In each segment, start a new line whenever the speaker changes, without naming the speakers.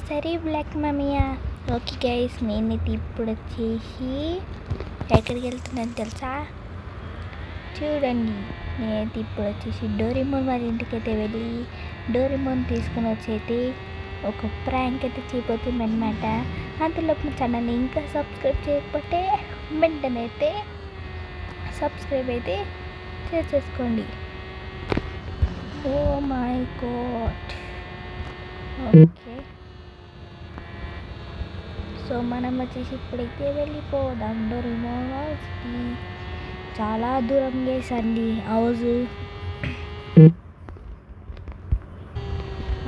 సరే బ్లాక్ మామయ్య. Okay guys, నేనైతే ఇప్పుడు వచ్చేసి ఎక్కడికి వెళ్తున్నాను తెలుసా? చూడండి, నేనైతే ఇప్పుడు వచ్చేసి డోరేమోన్ వారి ఇంటికైతే వెళ్ళి డోరేమోన్ తీసుకుని వచ్చైతే ఒక ప్రాంక్ అయితే చేయబోతుంది అనమాట. అంతలోపు ఛానల్ని ఇంకా సబ్స్క్రైబ్ చేయకపోతే వెంటనే అయితే సబ్స్క్రైబ్ అయితే చేసేసుకోండి. Oh my god. Okay, so మనం వచ్చేసి ఇప్పుడైతే వెళ్ళిపోదాం డోరేమోన్ హౌస్కి. చాలా దూరం చేసండి హౌస్,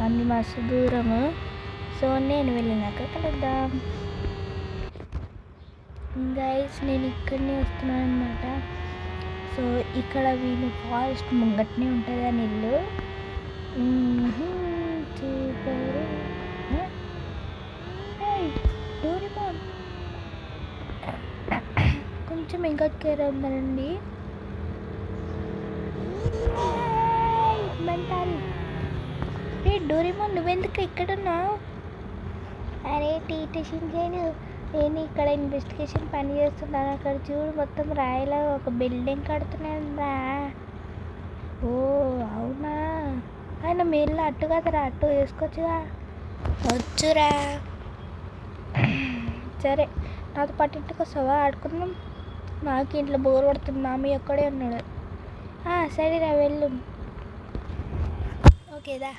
అన్ని మస్తు దూరము. సో నేను వెళ్ళినాక కలుద్దాం గైస్. నేను ఇక్కడనే వస్తున్నాను అనమాట. సో ఇక్కడ వీళ్ళు ఫారెస్ట్ ముంగట్నే ఉంటుంది అని ఇల్లు. సూపర్. డోరేమోన్ కొంచెం ఇంకా కేర్ ఉందండి. మెంటల్. డోరేమోన్ నువ్వెందుకు ఇక్కడ ఉన్నావు? అరే టీటేషన్ చేయను, నేను ఇక్కడ ఇన్వెస్టిగేషన్ పని చేస్తున్నాను. అక్కడ చూడు, మొత్తం రాయిలో ఒక బిల్డింగ్ కడుతున్నాను రా. ఓ అవునా, ఆయన మీరు అట్టు కదరా, అట్టు వేసుకోవచ్చుగా. వచ్చురా. సరే, నాతో పాటు ఇంటికి వస్తావా? ఆడుకుందాం. నాకు ఇంట్లో బోర్ పడుతుంది, మామీ ఒక్కడే ఉన్నాడు. సరేరా వెళ్ళు. ఓకేదా?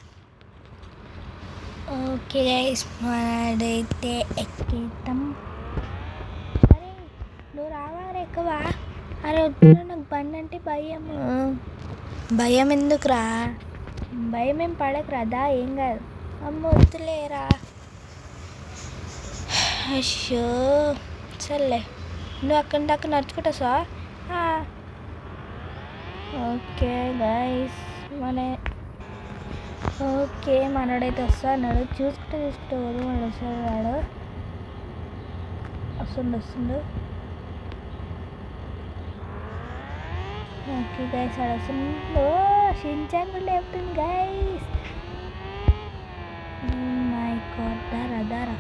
ఓకే గైస్, మనదైతే ఎక్కేద్దాం. అరే నువ్వు రావారా, ఎక్కవా? అరే వద్దు, నాకు బండి అంటే భయము. భయం ఎందుకురా? భయం ఏం పడకురా, దా ఏం కాదు. అమ్మ వద్దులేరా. అయ్యో సర్లే, నువ్వు అక్కడి దాకా నడుచుకుంటా సార్. ఓకే గైస్, ఓకే మనడైతే వస్తాడు. చూసుకుంటూ వాడు వస్తాడు. వాడు వస్తుండు. ఓకే గైస్, వాడు వస్తుండు. షించాన్ కూడా లేపుతుంది గైస్. మై గాడ్, దారా.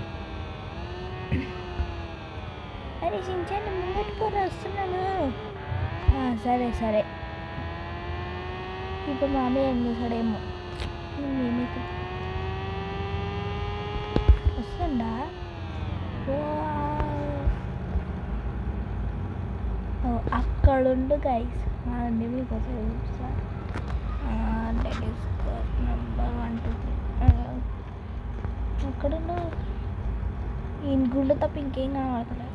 అరే షించాన్ ముంగటి కూడా వస్తున్నాను. సరే ఇప్పుడు మామీ ఏం చేశాడేమో. మేమైతే వస్తుందా? అక్కడుండు గైస్, మీకు వస్తుంది చూసా. That is number 1 2 3. అక్కడుండు. ఈ గుండె తప్ప ఇంకేం కనబడతలేదు.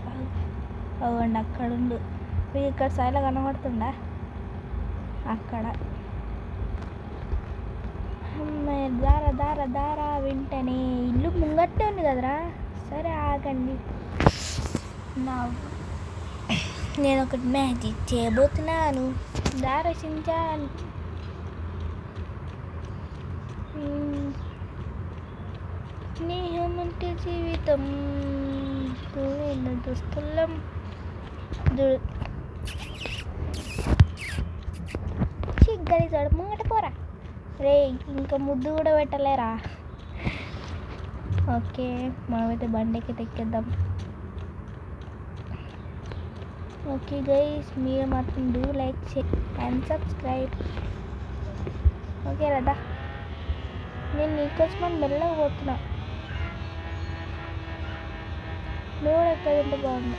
అవ్వండి అక్కడుండు. మీకు ఇక్కడ సైడ్లో కనబడుతుందా? అక్కడ. దారా వెంటనే. ఇల్లు ముంగట్టే ఉంది కదరా. సరే ఆగండి, నేను ఒకటి మ్యాజిక్ చేయబోతున్నాను. దారా షించాన్. స్నేహం అంటే జీవితం, దుస్తులం. గడిచాడు ముంగట పోరా. రే ఇంకా ముద్దు కూడా పెట్టలేరా. ఓకే, మనమైతే బండికి ఎక్కేద్దాం. ఓకే గైస్, మీరు మాత్రం do like and subscribe. Okay రదా, నేను నీకోసం మెల్లగా పోతున్నా. నువ్వు కూడా ఎక్కడంటే బాగుంది.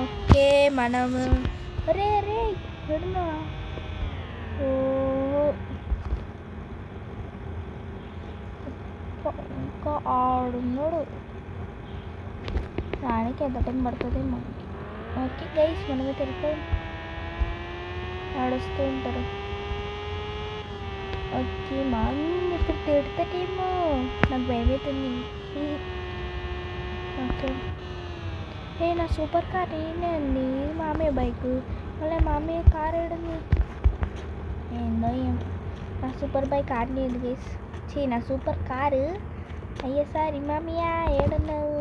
ఓకే మనము రే విడున్నా. ఇంకా ఆడున్నాడు. దానికి ఎంత టైం పడుతుందేమో. ఓకే గైస్, మనమే తెలిపోయి ఆడుస్తూ ఉంటారు. ఓకే మామీ ఇప్పుడు తిడతాడేమో, నాకు భయం అవుతుంది. ఓకే, నా సూపర్ కార్ ఏంటండి? మామీ బైక్, మళ్ళీ మామీ కార్ ఏడుంది? ఏందో నా సూపర్ బైక్ ఆడలేదు గైస్. నా సూపర్ కారు. అయ్యో సారీ మామీయా, ఏడున్నావు?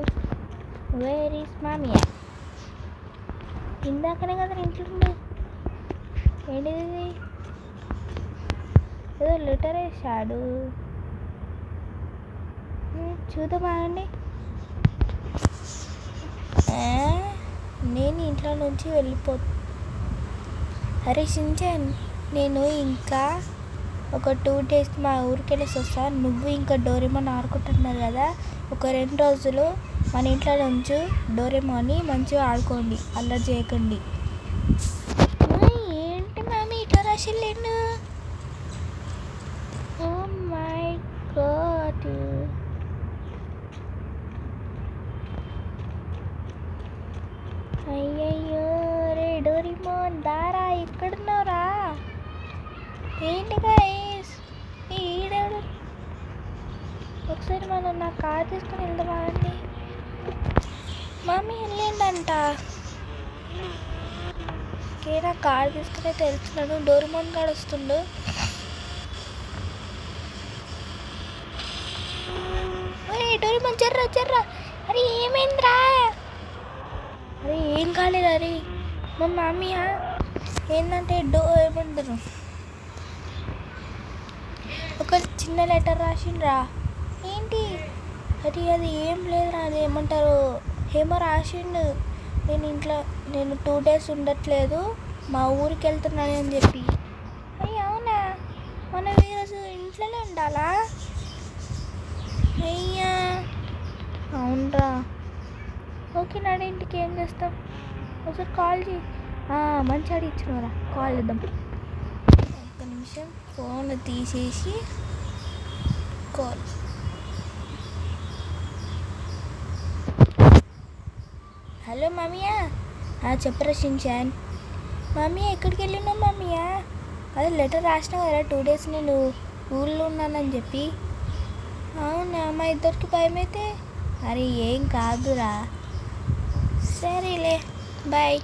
వేర్ ఈస్ మామీయా? ఇందాకనే కదా ఇంట్లో ఉండే. ఏంటిది? ఏదో లెటర్ వేసాడు. చూద్దామండి. నేను ఇంట్లో నుంచి అరే షించాన్, నేను ఇంకా ఒక 2 days మా ఊరికి వెళ్ళేసి వస్తాను. నువ్వు ఇంకా డోరేమోన్ ఆడుకుంటున్నారు కదా, ఒక 2 రోజులు మన ఇంట్లో నుంచి డోరేమోన్ని మంచిగా ఆడుకోండి, అల్లరి చేయకండి. ఏంటి మామీ ఇట్లా రాసిలేను? ఓ మై గాడ్. అయ్యయ్యో రే డోరేమోన్, దారా ఎక్కడున్నావురా? ఏంటి గైస్ ఈడేడు? ఒకసారి మనం నా కార్ తీసుకుని వెళ్దామా అండి? మమ్మీ వెళ్ళిందంట. ఓకే, నా కార్ తీసుకుని అయితే వెళ్తున్నాను. డోరేమోన్ కాడ వస్తుండు. డోరేమోన్ జర్రా. అరే ఏమైందిరా? అరే ఏం కాలేదు. అరే మా మమ్మీ ఏంటంటే ఏమంటారు, ఒక చిన్న లెటర్ రాసిండ్రా. ఏంటి అది ఏం లేదురా, అది ఏమంటారు ఏమో రాసిండు. నేను 2 days ఉండట్లేదు, మా ఊరికి వెళ్తున్నాను అని చెప్పి. అయ్యి అవునా? మనం ఈరోజు ఇంట్లోనే ఉండాలా? అయ్యా అవునరా. ఓకే నాడు, ఇంటికి ఏం చేస్తాం? ఒకసారి కాల్ చేయి. మంచి అడిగిచ్చినరా, కాల్ చేద్దాం. ఒక్క నిమిషం ఫోన్ తీసేసి కాల్. హలో మమ్మీయా. చెప్పరా షించాన్. మమ్మీ ఎక్కడికి వెళ్ళినావు మమ్మీయా? అదే లెటర్ రాసినావు కదా 2 days నేను ఊళ్ళో ఉన్నానని చెప్పి. అవునా? మా ఇద్దరికి భయం అయితే. అరే ఏం కాదురా. సరేలే బాయ్.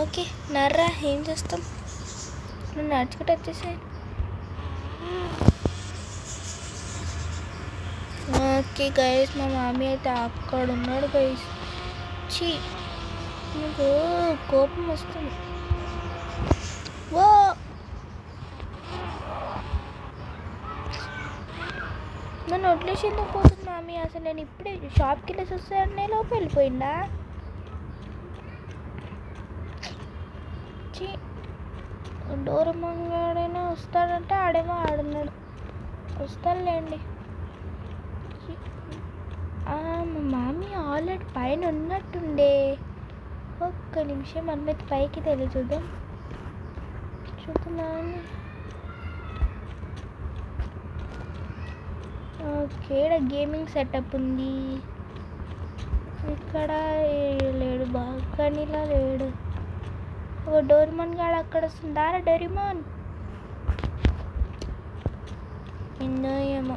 ఓకే నర్రా, ఏం చేస్తాం, నువ్వు నడుచుకుంటూ వచ్చేసాయి. ఓకే గైస్, మా మామీ అయితే అక్కడ ఉన్నాడు గైస్. నీకు కోపం వస్తుంది. ఓ నన్ను వదిలేసి ఎందుకు పోతుంది మామీ? అసలు నేను ఇప్పుడే షాప్కి వెళ్ళేసి వస్తానే లోపు వెళ్ళిపోయిందా? డోరేమోన్ గాడైనా వస్తాడంటే ఆడేమో ఆడున్నాడు. వస్తాడులేండి. మా మామీ ఆల్రెడీ పైన ఉన్నట్టుండే. ఒక్క నిమిషం మనమైతే పైకి తెలియ చూద్దాం. ఓకే, ఇక్కడ గేమింగ్ సెటప్ ఉంది. ఇక్కడ లేడు, బాల్కనీలో లేడు. ఓ డోరేమోన్ గాడు అక్కడ వస్తుందారా? డోరేమోన్ ఎన్నో ఏమో.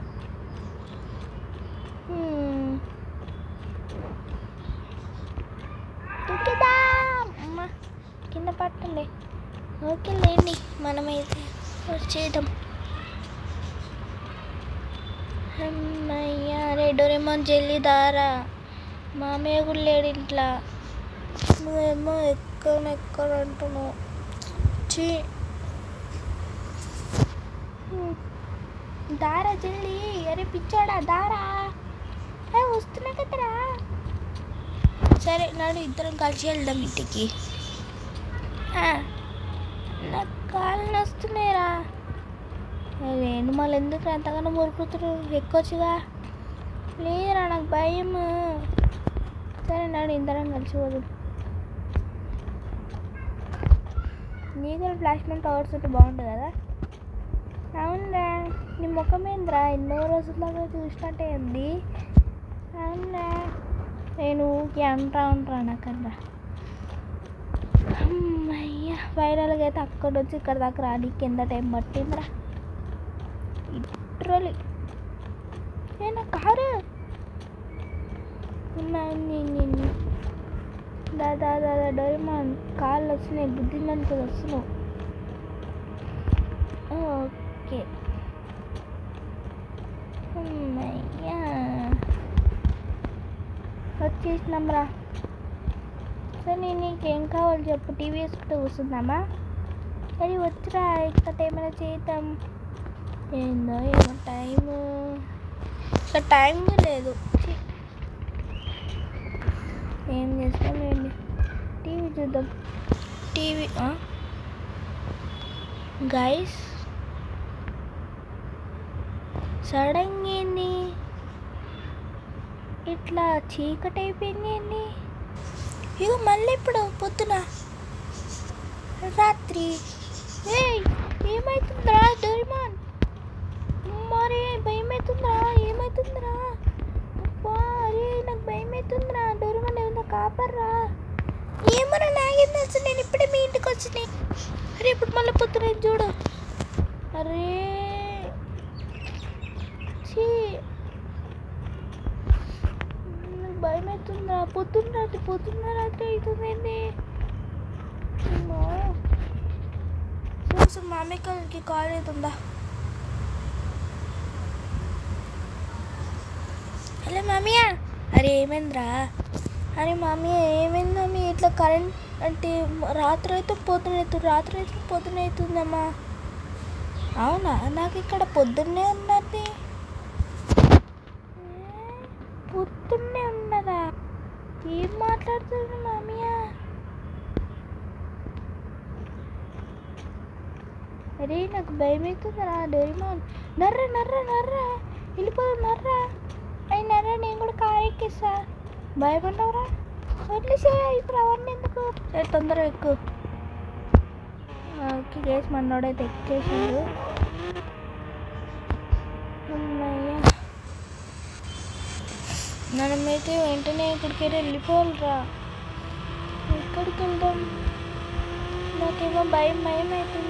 అమ్మా కింద పట్టండి. ఓకే లేండి, మనమైతే వచ్చేద్దాం. అమ్మయ్యా రే డోరేమోన్ జల్లి దారా. మామయ్య కూడా లేడు ఇంట్లో. నువ్వేమో ఎక్కడ అంటున్నావు? దారా జల్లి. అరే పిచ్చోడా దారా, వస్తున్నా కదరా. సరే నాడు, ఇద్దరం కలిసి వెళ్దాం ఇంటికి. నాకు కాళ్ళు నొస్తున్నాయిరా. నేను మళ్ళీ ఎందుకు ఎంతగానో మురుకుతురు, ఎక్కొచ్చుగా. లేదురా నాకు భయం. సరే నాడు, ఇద్దరం కలిసి పోదాం. నీకు ఫ్లాష్ మ్యాన్ టవర్స్ ఉంటే బాగుంటుంది కదా. అవునరా, నీ ముఖం ఏందిరా ఎన్నో రోజుల దాకా చూసినట్టే ఉంది. అవునా, నేను ఊరికి అంటా ఉంటాను నాకన్నా. అయ్యా ఫైనల్గా అయితే అక్కడ వచ్చి ఇక్కడ దాకా రానికి ఎంత టైం పట్టిందిరా. ఇట్రోలి నా కారు. దాదా డోరేమోన్ కాళ్ళు వస్తున్నాయి, గుద్దిందానికి వస్తున్నావు. ఓకే అయ్యా వచ్చేసినాంరా. సరే నీకేం కావాలి చెప్పు, టీవీ వేసుకుంటూ కూర్చుందామా? అది వచ్చిరా ఇక్కడ ఏమైనా చేద్దాం. ఏందో ఏమో టైము ఇంకా టైం లేదు. ఏం చేస్తాం ఏంటి, టీవీ చూద్దాం. టీవీ గైస్ సడన్గా ఏంది ఇట్లా చీకటి అయిపోయింది ఏంది? ఇగో మళ్ళీ ఇప్పుడు పొద్దున రాత్రి. ఏమైతుందిరా డోరేమాన్? మరి భయం అవుతుందిరా, ఏమైతుందిరా? అబ్బా అరే నాకు భయం అవుతుందిరా. డోరేమాన్ ఏమన్నా కాపర్రా. ఏమన్నా నాకేం తెలుసు, నేను ఇప్పుడే మీ ఇంటికి వచ్చినాయి. అరే ఇప్పుడు మళ్ళీ పొద్దున చూడు. అరే చీ భయం అవుతుందా? పొద్దున్న రాత్రి అవుతుంది. సో మామయ్యకి కాల్ అవుతుందా? హలో మామయ్య. అరే ఏమైందిరా? అరే మామయ్య ఏమైంది మామయ్య? ఇట్లా కరెంట్ అంటే రాత్రి అయితే పొద్దున అవుతుందమ్మా. అవునా? నాకు ఇక్కడ పొద్దున్నే ఉన్నది. పొద్దున్నే ఉన్నదా? ఏం మాట్లాడుతుంది మామయ్య? అరే నాకు భయం అవుతుందిరా డోరేమాన్. నర్రా వెళ్ళిపోదు నర్రా. అయి నర్రా, నేను కూడా కారు ఎక్కిస్తా. భయపడ్డావురా? వదిలేసే ఇప్పుడు అవన్నీ ఎందుకు. తొందరగా ఎక్కువ. ఓకే గైస్, మనోడైతే ఎక్కేసాడు. అమ్మయ్య, మనమైతే వెంటనే ఇక్కడికి వెళ్ళిపోవాలిరా. ఎక్కడికి వెళ్దాం? నాకేమో భయం అవుతుంది.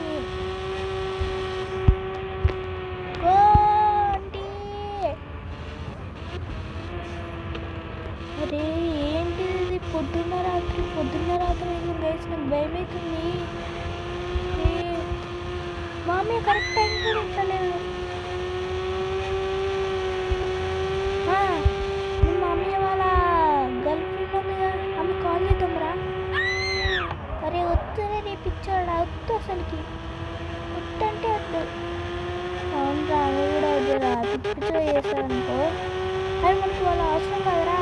అరే ఏంటిది పొద్దున్న రాత్రి గైస్, నాకు భయం అవుతుంది. మామయ్య కరెక్ట్ టైం కూడా ఇట్లేదు. మామయ్య వాళ్ళ గర్ల్ ఫ్రెండ్ ఉందిగా, ఆమె కాల్ చేద్దాంరా. అరే వద్దురే నీ పిచ్చోడా, వద్దు అసలుకి. వద్దంటే వద్దు. అవునరా, ఆమె కూడా వద్దురా, పిచ్చిగా చేస్తారనుకో. అది మనకి వాళ్ళ అవసరం కదరా.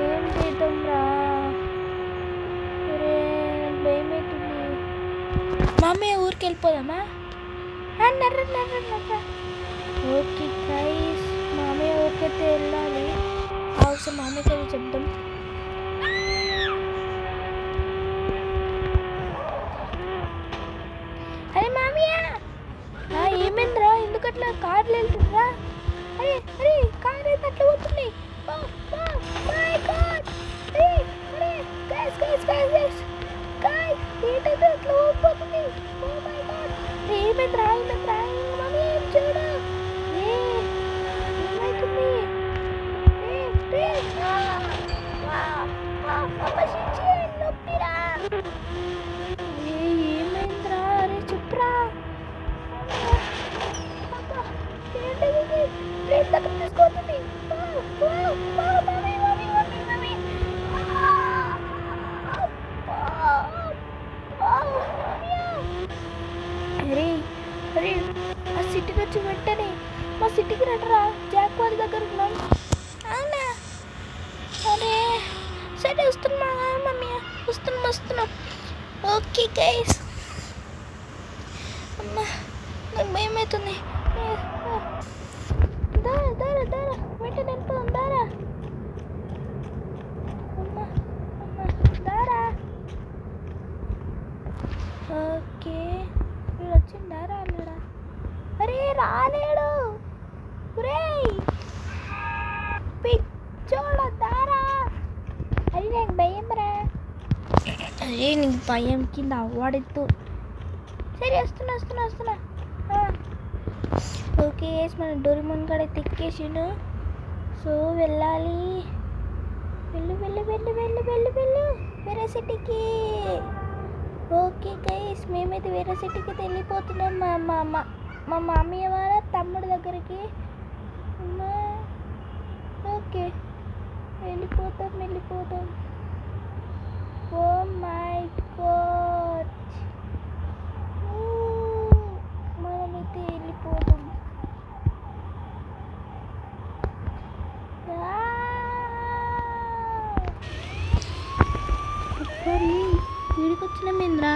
ఏం చేద్దాంరా? అరే భయం అవుతుంది. మామయ్య ఊరికి వెళ్ళిపోదామా? నర్ర. ఓకే గైస్, మామయ్య ఊరికైతే వెళ్ళాలి. ఒకసారి మామయ్యకి అది చెప్దాం. అరే మామయ్య, ఏమైందిరా? ఎందుకట్లా కార్లు వెళ్తుందిరా? అరే కార్ అయితే అట్లా పోతుంది. ఏంటంటే అట్లా పోతుంది. ఏమైందిరా? మమ్మీ ఏం చూడు. ఏమైతుంది? నొప్పిరా. ఏమైందిరా? అరే చెప్పురా. తీసుకోతుంది. అరే ఆ సిటీకి వచ్చి వెంటనే మా సిటీకి రండిరా. జాక్ వాళ్ళ దగ్గర ఉన్నాం. అవునా? అరే సరే వస్తున్నా మమ్మీ, వస్తున్నాం. Okay guys. అమ్మా నాకు భయం అవుతుంది. దారా వెంటనే వెళ్ళిపోదాం. దారా అమ్మా దారా. ఓకే వీడు వచ్చిండా రాలేడా? అరే రాలేడు. పిచ్చోడా దారా. అరే నాకు భయం రా. అరే నీకు భయం కింద అవ్వడెత్తు. సరే వస్తున్నా. ఓకే మన డోరేమాన్ కాడ ఎక్కేసిండు. సో వెళ్ళాలి. వెళ్ళు వేరే సిటీకి. ఓకే గైస్, మేమైతే వేరే సిటీకి వెళ్ళిపోతున్నాం. మా మామయ్య వాళ్ళ తమ్ముడి దగ్గరికి. ఓకే వెళ్ళిపోతాం. మరి వీడికి వచ్చినామేంద్రా?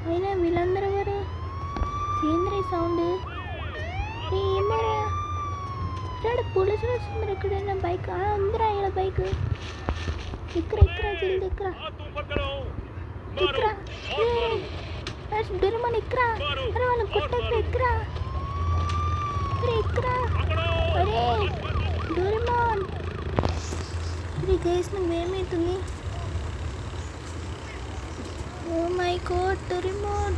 అయినా వీళ్ళందరూ ఎవరు? ఏంద్రా ఈ సౌండ్? ఏమరా రాడు పోలీసులు వస్తున్నారు. ఎక్కడైనా బైక్ ఉందిరా, ఇక్కడ బైక్. ఇక్కడ జల్ది ఇక్కడ డోరేమాన్ ఇక్కడ. అరే వాళ్ళని కొట్టకు ఇక్కడ. అరే ఇక్కడ. అరే డోరేమాన్. అరే గైస్ నువ్వేమవుతుంది? Oh my God Doraemon.